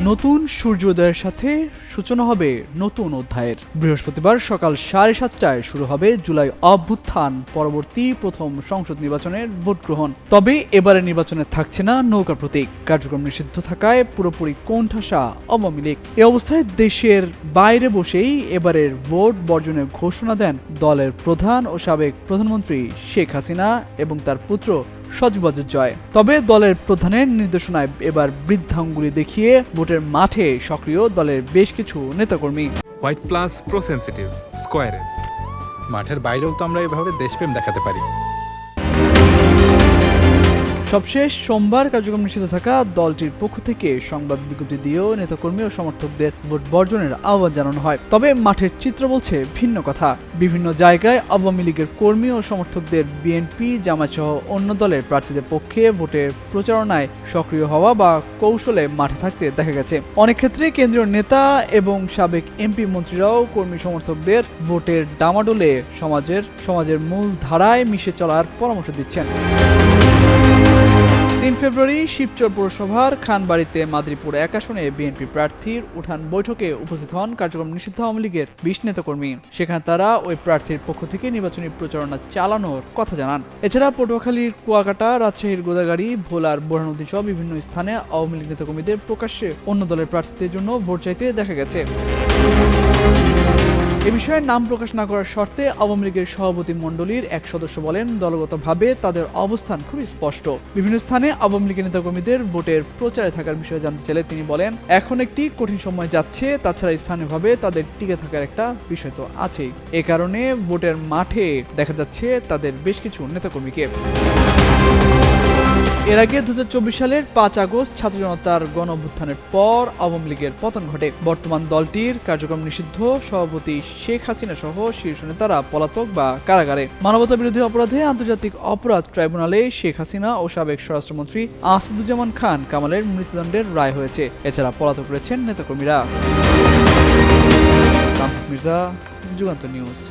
নতুন সূর্যোদয়ের সাথে সূচনা হবে নতুন অধ্যায়ের। বৃহস্পতিবার সকাল 7:30টায় শুরু হবে জুলাই অভ্যুত্থান পরবর্তী প্রথম সংসদ নির্বাচনের ভোট গ্রহণ। তবে এবারের নির্বাচনে থাকছে না নৌকা প্রতীক, কার্যক্রম নিষিদ্ধ থাকায় পুরোপুরি কোণঠাসা আওয়ামী লীগ। এ অবস্থায় দেশের বাইরে বসেই এবারের ভোট বর্জনের ঘোষণা দেন দলের প্রধান ও সাবেক প্রধানমন্ত্রী শেখ হাসিনা এবং তার পুত্র সজীব জয়। তবে দলের প্রধানের নির্দেশনায় এবার বৃদ্ধাঙ্গুলি দেখিয়ে ভোটের মাঠে সক্রিয় দলের বেশ কিছু নেতাকর্মী। হোয়াইট প্লাস প্রো সেনসিটিভ স্কয়ারের মাঠের বাইরেও তো আমরা এভাবে দেশপ্রেম দেখাতে পারি। সবশেষ সোমবার কার্যক্রম নিষিদ্ধ থাকা দলটির পক্ষ থেকে সংবাদ বিজ্ঞপ্তি দিয়েও নেতাকর্মী ও সমর্থকদের ভোট বর্জনের আহ্বান জানানো হয়। তবে মাঠের চিত্র বলছে ভিন্ন কথা। বিভিন্ন জায়গায় আওয়ামী লীগের কর্মী ও সমর্থকদের বিএনপি, জামায়াত সহ অন্য দলের প্রার্থীদের পক্ষে ভোটের প্রচারণায় সক্রিয় হওয়া বা কৌশলে মাঠে থাকতে দেখা গেছে। অনেক ক্ষেত্রে কেন্দ্রীয় নেতা এবং সাবেক এমপি মন্ত্রীরাও কর্মী সমর্থকদের ভোটের ডামাডোলে সমাজের মূল ধারায় মিশে চলার পরামর্শ দিচ্ছেন। 3 ফেব্রুয়ারি শিবচর পৌরসভার খানবাড়িতে মাদারীপুর 1 আসনে বিএনপি প্রার্থীর উঠান বৈঠকে উপস্থিত হন কার্যক্রম নিষিদ্ধ আওয়ামী লীগের 20 নেতাকর্মী। সেখানে তারা ওই প্রার্থীর পক্ষ থেকে নির্বাচনী প্রচারণা চালানোর কথা জানান। এছাড়া পটুয়াখালীর কুয়াকাটা, রাজশাহীর গোদাগাড়ি, ভোলার বোরহানুদ্দিন সহ বিভিন্ন স্থানে আওয়ামী লীগ নেতাকর্মীদের প্রকাশ্যে অন্য দলের প্রার্থীদের জন্য ভোট চাইতে দেখা গেছে। এ বিষয়ে নাম প্রকাশ না করার শর্তে আওয়ামী লীগের সভাপতি মণ্ডলীর এক সদস্য বলেন, দলগতভাবে তাদের অবস্থান খুবই স্পষ্ট। বিভিন্ন স্থানে আওয়ামী লীগের নেতাকর্মীদের ভোটের প্রচারে থাকার বিষয়ে জানতে চাইলে তিনি বলেন, এখন একটি কঠিন সময় যাচ্ছে, তাছাড়া স্থানীয়ভাবে তাদের টিকে থাকার একটা বিষয় তো আছেই। এ কারণে ভোটের মাঠে দেখা যাচ্ছে তাদের বেশ কিছু নেতাকর্মীকে। এর আগে 2024 সালের 5 আগস্ট ছাত্র জনতার গণ অভ্যুত্থানের পর আওয়ামী লীগের পতন ঘটে। বর্তমান দলটির কার্যক্রম নিষিদ্ধ সভাপতি শেখ হাসিনা সহ শীর্ষ নেতারা পলাতক বা কারাগারে। মানবতা বিরোধী অপরাধে আন্তর্জাতিক অপরাধ ট্রাইব্যুনালে শেখ হাসিনা ও সাবেক স্বরাষ্ট্রমন্ত্রী আসাদুজ্জামান খান কামালের মৃত্যুদণ্ডের রায় হয়েছে। এছাড়া পলাতক রয়েছেন নেতাকর্মীরা। মির্জা, যুগান্তর নিউজ।